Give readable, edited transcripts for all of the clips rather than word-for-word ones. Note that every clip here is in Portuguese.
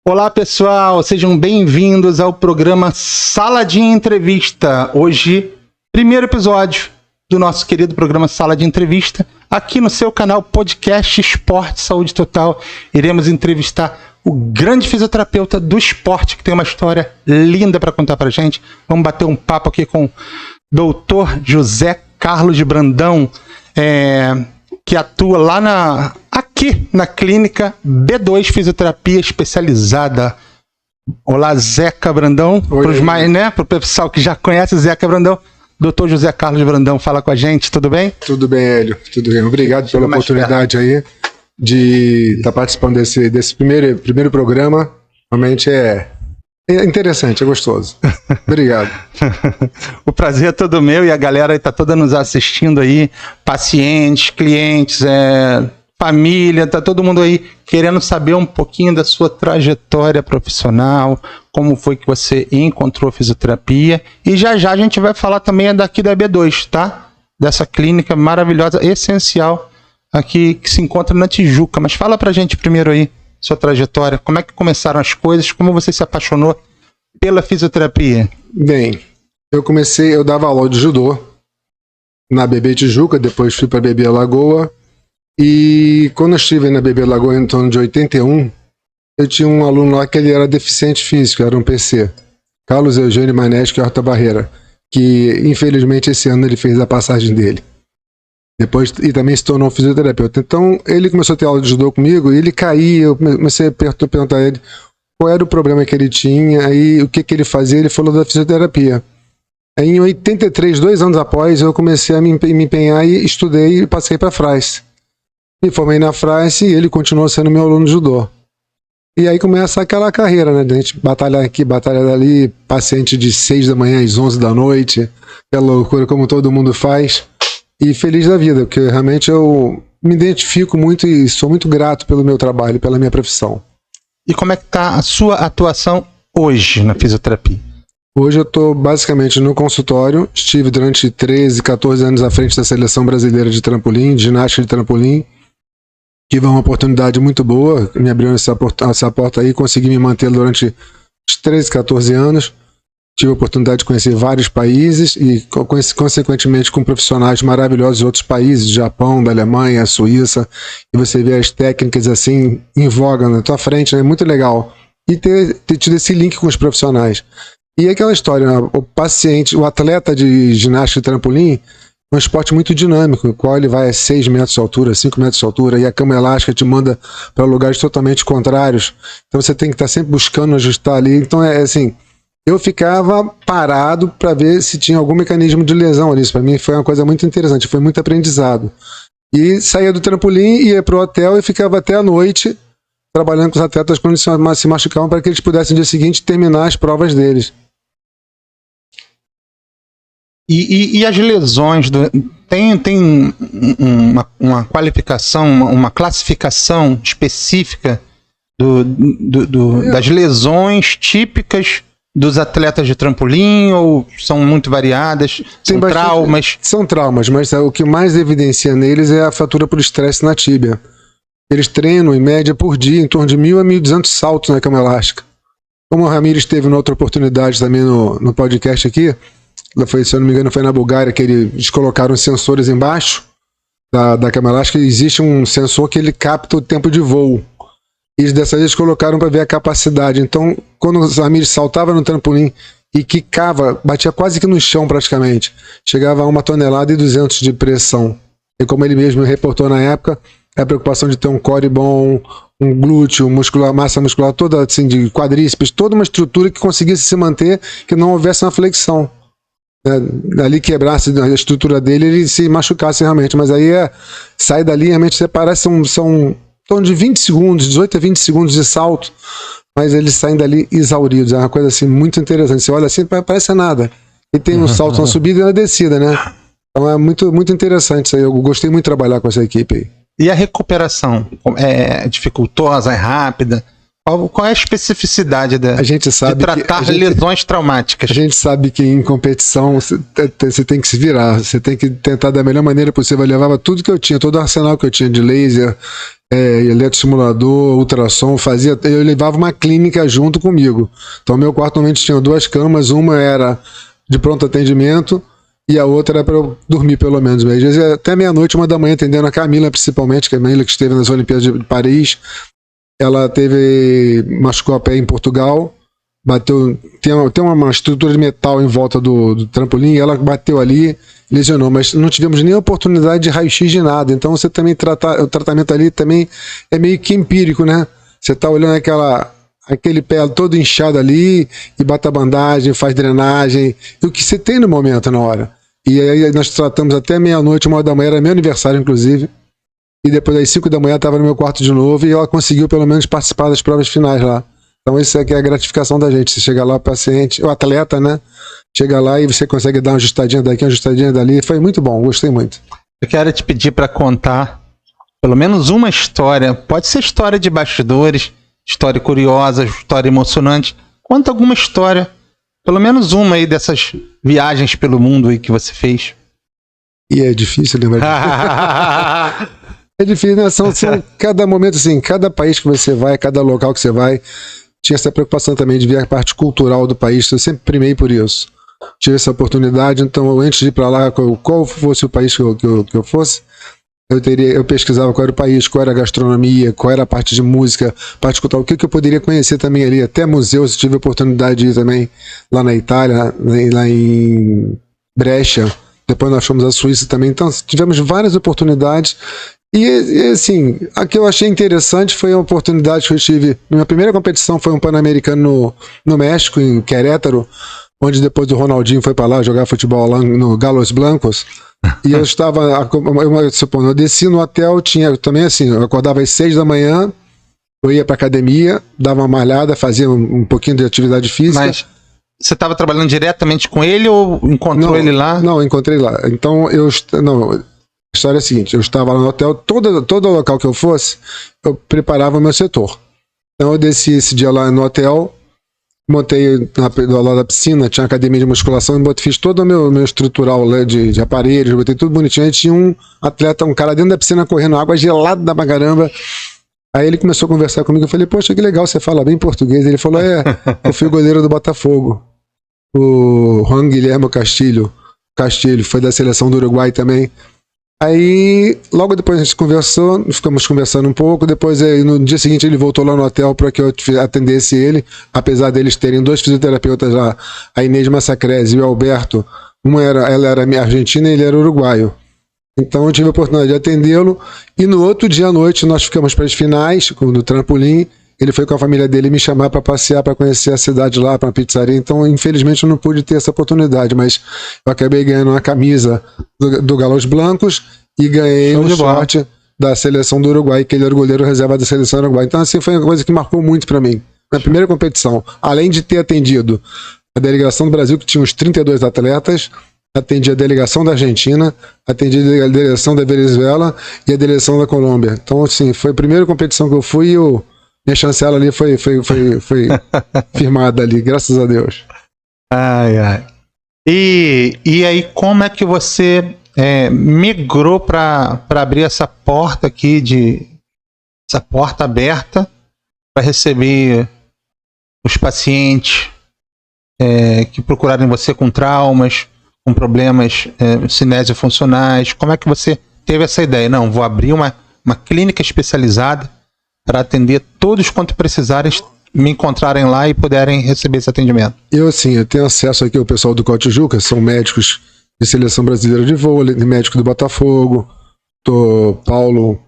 Olá pessoal, sejam bem-vindos ao programa Sala de Entrevista. Hoje, primeiro episódio do nosso querido programa Sala de Entrevista. Aqui no seu canal Podcast Esporte Saúde Total, iremos entrevistar o grande fisioterapeuta do esporte, que tem uma história linda para contar pra gente. Vamos bater um papo aqui com o Dr. José Carlos Brandão, que atua lá aqui na clínica B2 Fisioterapia Especializada. Olá, Zeca Brandão. Para o pessoal que já conhece o Zeca Brandão, Dr. José Carlos Brandão, fala com a gente, tudo bem? Tudo bem, Hélio, tudo bem. Obrigado pela oportunidade aí de estar participando desse primeiro programa. Realmente é interessante, é gostoso. Obrigado. O prazer é todo meu e a galera está toda nos assistindo aí, pacientes, clientes, família, tá todo mundo aí querendo saber um pouquinho da sua trajetória profissional, como foi que você encontrou a fisioterapia, e já a gente vai falar também daqui da B2, tá? Dessa clínica maravilhosa, essencial, aqui que se encontra na Tijuca. Mas fala pra gente primeiro aí, sua trajetória, como é que começaram as coisas, como você se apaixonou pela fisioterapia? Bem, eu dava aula de judô na BB Tijuca, depois fui para BB Lagoa, e quando eu estive na BB Lagoa em torno de 81, eu tinha um aluno lá que ele era deficiente físico, era um PC, Carlos Eugênio Maneschi Horta Barreira, que infelizmente esse ano ele fez a passagem dele. Depois, e também se tornou fisioterapeuta. Então ele começou a ter aula de judô comigo e ele caía, eu comecei a perguntar a ele qual era o problema que ele tinha, aí o que ele fazia, ele falou da fisioterapia. Aí em 83, 2 anos após, eu comecei a me empenhar e estudei e passei para a Frais. Me formei na Frais e ele continuou sendo meu aluno de judô. E aí começa aquela carreira, né? A gente batalha aqui, batalha dali, paciente de 6 da manhã às 11 da noite, aquela loucura como todo mundo faz. E feliz da vida, porque realmente eu me identifico muito e sou muito grato pelo meu trabalho, pela minha profissão. E como é que está a sua atuação hoje na fisioterapia? Hoje eu estou basicamente no consultório, estive durante 13, 14 anos à frente da Seleção Brasileira de Trampolim, de ginástica de trampolim. Tive uma oportunidade muito boa, me abriu essa porta aí, consegui me manter durante os 13, 14 anos. Tive a oportunidade de conhecer vários países e, consequentemente, com profissionais maravilhosos de outros países, Japão, da Alemanha, Suíça, e você vê as técnicas assim em voga na tua frente, é muito legal. E ter tido esse link com os profissionais. E aquela história, né? O atleta de ginástica de trampolim é um esporte muito dinâmico, no qual ele vai a 6 metros de altura, 5 metros de altura, e a cama elástica te manda para lugares totalmente contrários. Então você tem que estar sempre buscando ajustar ali. Então é assim, eu ficava parado para ver se tinha algum mecanismo de lesão ali. Isso para mim foi uma coisa muito interessante, foi muito aprendizado. E saía do trampolim, ia para o hotel e ficava até a noite trabalhando com os atletas quando se machucavam para que eles pudessem no dia seguinte terminar as provas deles. E as lesões, tem uma qualificação, uma classificação específica das lesões típicas dos atletas de trampolim, ou são muito variadas? São traumas? São traumas, mas o que mais evidencia neles é a fratura por estresse na tíbia. Eles treinam, em média, por dia, em torno de 1.000 a 1.200 saltos na cama elástica. Como o Ramires teve em outra oportunidade também no podcast aqui, se eu não me engano foi na Bulgária, que eles colocaram sensores embaixo da cama elástica, e existe um sensor que ele capta o tempo de voo. E dessa vez colocaram para ver a capacidade. Então, quando o Ramires saltava no trampolim e quicava, batia quase que no chão praticamente, chegava a 1,2 toneladas de pressão. E como ele mesmo reportou na época, a preocupação de ter um core bom, um glúteo, massa muscular toda assim, de quadríceps, toda uma estrutura que conseguisse se manter, que não houvesse uma flexão. Ali quebrasse a estrutura dele, ele se machucasse realmente. Mas aí sai dali, realmente você parece são em torno de 20 segundos, 18 a 20 segundos de salto, mas eles saem dali exauridos. É uma coisa assim muito interessante. Você olha assim, parece nada. E tem um salto na subida e na descida, né? Então é muito, muito interessante isso aí. Eu gostei muito de trabalhar com essa equipe aí. E a recuperação? É dificultosa, é rápida? Qual é a especificidade A gente sabe de tratar lesões traumáticas? A gente sabe que em competição você tem que se virar, você tem que tentar da melhor maneira possível. Eu levava tudo que eu tinha, todo o arsenal que eu tinha de laser, eletroestimulador, ultrassom, eu levava uma clínica junto comigo. Então meu quarto normalmente tinha 2 camas, uma era de pronto atendimento e a outra era para eu dormir pelo menos. Às vezes até meia-noite, 1 da manhã, atendendo a Camila principalmente, que é a Camila que esteve nas Olimpíadas de Paris. Ela machucou a pé em Portugal, tem uma estrutura de metal em volta do trampolim, e ela bateu ali, lesionou, mas não tivemos nem oportunidade de raio-x de nada. Então você também o tratamento ali também é meio que empírico, né? Você tá olhando aquele pé todo inchado ali, e bota a bandagem, faz drenagem, e o que você tem no momento, na hora. E aí nós tratamos até meia-noite, 1 da manhã, era meu aniversário inclusive, e depois das 5 da manhã estava no meu quarto de novo, e ela conseguiu pelo menos participar das provas finais lá. Então isso aqui é a gratificação da gente. Você chega lá, o paciente, o atleta, né? Chega lá e você consegue dar uma ajustadinha daqui, uma ajustadinha dali. Foi muito bom, gostei muito. Eu quero te pedir para contar pelo menos uma história. Pode ser história de bastidores, história curiosa, história emocionante. Conta alguma história, pelo menos uma aí dessas viagens pelo mundo aí que você fez. E é difícil lembrar. É difícil, né? São cada momento, assim, cada país que você vai, cada local que você vai, tinha essa preocupação também de ver a parte cultural do país. Eu sempre primei por isso. Tive essa oportunidade, então antes de ir para lá, qual fosse o país que eu fosse, eu pesquisava qual era o país, qual era a gastronomia, qual era a parte de música, parte cultural, o que eu poderia conhecer também ali. Até museus, eu tive a oportunidade de ir também lá na Itália, lá em Brescia. Depois nós fomos à Suíça também. Então tivemos várias oportunidades. E assim, a que eu achei interessante foi a oportunidade que eu tive. Minha primeira competição foi um Pan-Americano no México, em Querétaro, onde depois o Ronaldinho foi para lá jogar futebol lá no Galos Blancos. E eu eu desci no hotel, tinha também assim, eu acordava às 6 da manhã, eu ia para academia, dava uma malhada, fazia um pouquinho de atividade física. Mas você estava trabalhando diretamente com ele ou encontrou ele lá? Não, encontrei lá. Então a história é a seguinte, eu estava lá no hotel, todo local que eu fosse, eu preparava o meu setor. Então eu desci esse dia lá no hotel, montei do lado da piscina, tinha academia de musculação, fiz todo o meu estrutural de aparelhos, botei tudo bonitinho. Aí tinha um atleta, um cara dentro da piscina correndo água gelada pra caramba. Aí ele começou a conversar comigo, eu falei, poxa, que legal, você fala bem português. Ele falou, eu fui goleiro do Botafogo, o Juan Guilherme Castilho, foi da seleção do Uruguai também. Aí, logo depois a gente conversou, ficamos conversando um pouco, depois no dia seguinte ele voltou lá no hotel para que eu atendesse ele, apesar deles terem 2 fisioterapeutas lá, a Inês Massacrese e o Alberto, ela era argentina e ele era uruguaio. Então eu tive a oportunidade de atendê-lo, e no outro dia à noite nós ficamos para as finais, no trampolim, ele foi com a família dele me chamar para passear, para conhecer a cidade lá, para uma pizzaria. Então, infelizmente, eu não pude ter essa oportunidade, mas eu acabei ganhando uma camisa do Galos Blancos e ganhei um short da seleção do Uruguai, que ele era o goleiro reserva da seleção do Uruguai. Então, assim, foi uma coisa que marcou muito para mim. Na primeira competição, além de ter atendido a delegação do Brasil, que tinha uns 32 atletas, atendi a delegação da Argentina, atendi a delegação da Venezuela e a delegação da Colômbia. Então, assim, foi a primeira competição que eu fui e minha chancela ali foi firmada ali, graças a Deus. Ai. E aí, como é que você migrou para abrir essa porta aqui, essa porta aberta para receber os pacientes que procurarem você com traumas, com problemas cinesiofuncionais? Como é que você teve essa ideia? Não, vou abrir uma clínica especializada para atender todos quanto precisarem me encontrarem lá e puderem receber esse atendimento. Eu tenho acesso aqui ao pessoal do Cotijuca, são médicos de seleção brasileira de vôlei, médico do Botafogo, do Paulo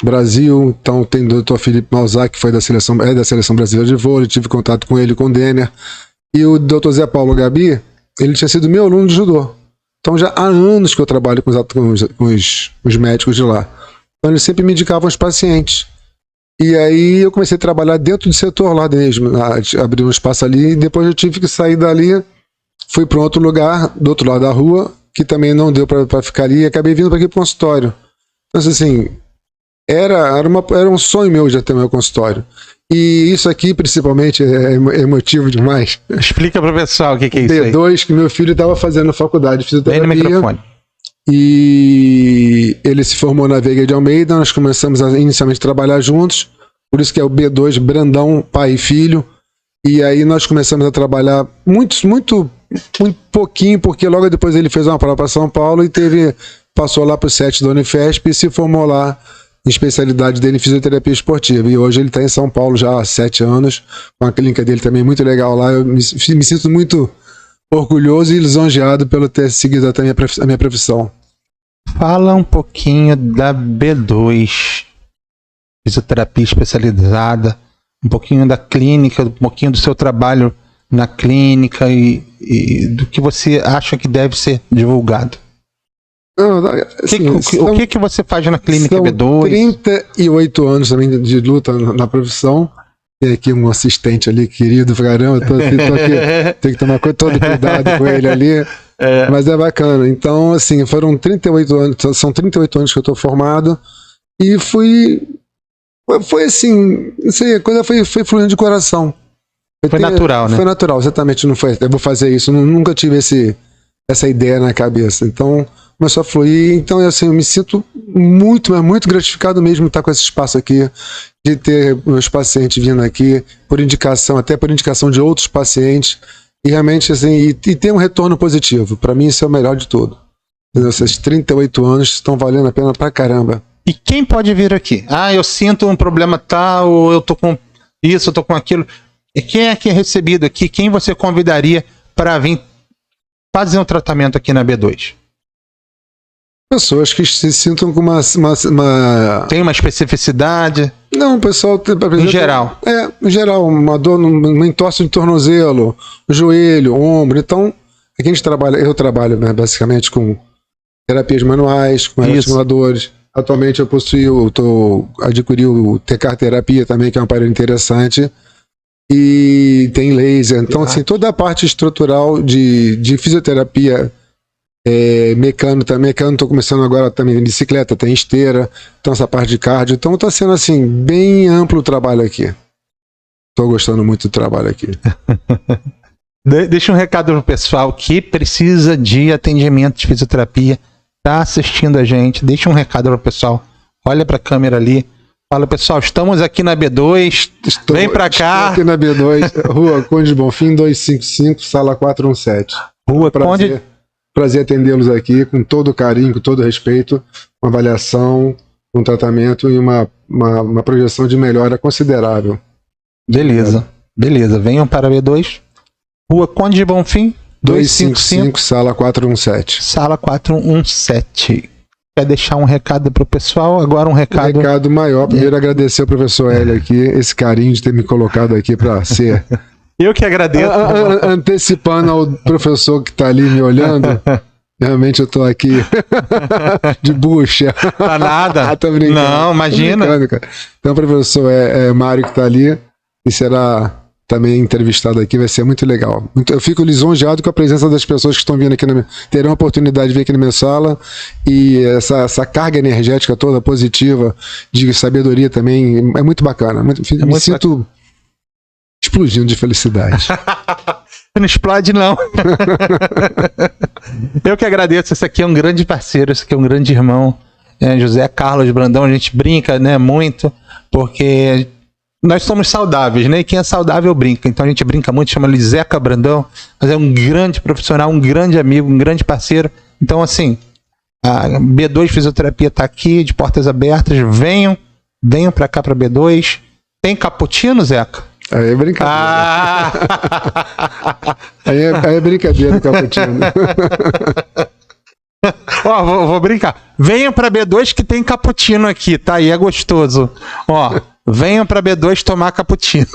Brasil, então tem o Dr. Felipe Malzac, que foi da seleção brasileira de vôlei, tive contato com ele, com o Denner, e o Dr. Zé Paulo Gabi, ele tinha sido meu aluno de judô. Então já há anos que eu trabalho com os médicos de lá. Então eles sempre me indicavam os pacientes. E aí eu comecei a trabalhar dentro do setor lá mesmo, abri um espaço ali, e depois eu tive que sair dali, fui para um outro lugar, do outro lado da rua, que também não deu para ficar ali, e acabei vindo para aqui para o consultório. Então assim, era um sonho meu já ter meu consultório. E isso aqui, principalmente, é emotivo demais. Explica para o pessoal o que é isso aí. B2, que meu filho estava fazendo faculdade de fisioterapia. Vem no microfone. E ele se formou na Veiga de Almeida, nós começamos a inicialmente trabalhar juntos, por isso que é o B2, Brandão, pai e filho. E aí nós começamos a trabalhar muito pouquinho, porque logo depois ele fez uma prova para São Paulo e passou lá para o SET da Unifesp e se formou lá em especialidade dele em fisioterapia esportiva. E hoje ele está em São Paulo já há 7 anos, com a clínica dele também muito legal lá. Eu me sinto muito orgulhoso e lisonjeado pelo ter seguido até a minha profissão. Fala um pouquinho da B2, fisioterapia especializada, um pouquinho da clínica, um pouquinho do seu trabalho na clínica e do que você acha que deve ser divulgado. Não, assim, o que você faz na clínica são B2? 38 anos também de luta na profissão. Tem aqui um assistente ali, querido, caramba, tô aqui, tem que tomar todo cuidado com ele ali. Mas é bacana. Então, assim, são 38 anos que eu tô formado e foi assim, não sei, a coisa foi fluindo de coração. Foi natural, né? Foi natural, exatamente, não foi, eu vou fazer isso, nunca tive essa ideia na cabeça. Então, começou a fluir, então assim, eu me sinto muito, mas muito gratificado mesmo de estar com esse espaço aqui, de ter meus pacientes vindo aqui, até por indicação de outros pacientes, e realmente assim, e ter um retorno positivo. Para mim isso é o melhor de tudo. Entendeu? Esses 38 anos estão valendo a pena pra caramba. E quem pode vir aqui? Eu sinto um problema tal, ou eu tô com isso, eu tô com aquilo. E quem é que é recebido aqui? Quem você convidaria para vir fazer um tratamento aqui na B2? Pessoas que se sintam com uma... Tem uma especificidade? Não, o pessoal... Em geral? Em geral, uma dor, uma entorse de tornozelo, joelho, ombro. Então, aqui eu trabalho basicamente com terapias manuais, com estimuladores. Atualmente eu adquiri o TK Terapia também, que é um aparelho interessante. E tem laser. Então, assim, toda a parte estrutural de fisioterapia... mecânico, estou começando agora também em bicicleta, tem esteira, então essa parte de cardio, então está sendo assim, bem amplo o trabalho aqui. Estou gostando muito do trabalho aqui. Deixa um recado pro pessoal que precisa de atendimento de fisioterapia, tá assistindo a gente, deixa um recado pro pessoal, olha para a câmera ali, fala, pessoal, estamos aqui na B2, vem para cá. Estou aqui na B2, Rua Conde Bonfim 255, sala 417. Rua Conde... Prazer atendê-los aqui com todo carinho, com todo respeito, uma avaliação, um tratamento e uma projeção de melhora considerável. Beleza. Venham para a B2, Rua Conde de Bonfim, 255, sala 417. Sala 417. Quer deixar um recado para o pessoal? Agora um recado maior. Primeiro agradecer ao professor Hélio aqui, esse carinho de ter me colocado aqui para ser... Eu que agradeço. Antecipando ao professor que está ali me olhando, realmente eu estou aqui de bucha. Tá nada. Tô brincando. Não, imagina. Então o professor Mário que está ali e será também entrevistado aqui, vai ser muito legal. Eu fico lisonjeado com a presença das pessoas que estão vindo aqui, terão a oportunidade de vir aqui na minha sala e essa carga energética toda positiva, de sabedoria também, é muito bacana. Me sinto... explodindo de felicidade. Não explode, não. Eu que agradeço. Esse aqui é um grande parceiro, esse aqui é um grande irmão, José Carlos Brandão. A gente brinca, né, muito, porque nós somos saudáveis, né? E quem é saudável brinca. Então a gente brinca muito, chama ele Zeca Brandão, mas é um grande profissional, um grande amigo, um grande parceiro. Então, assim, a B2 Fisioterapia está aqui, de portas abertas. Venham para cá, para B2. Tem cappuccino, Zeca? Aí é brincadeira. Aí é brincadeira, cappuccino. Ó, vou brincar. Venham pra B2 que tem cappuccino aqui, tá? E é gostoso. Ó, venham pra B2 tomar cappuccino.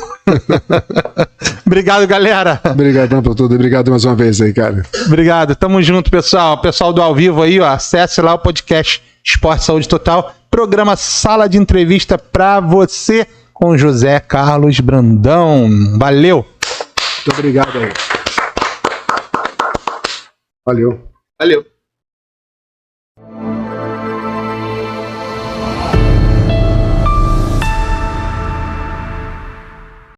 Obrigado, galera. Obrigadão por tudo. Obrigado mais uma vez aí, cara. Obrigado. Tamo junto, pessoal. Pessoal do ao vivo aí, ó, acesse lá o podcast Esporte Saúde Total. Programa Sala de Entrevista pra você, com José Carlos Brandão. Valeu! Muito obrigado aí. Valeu.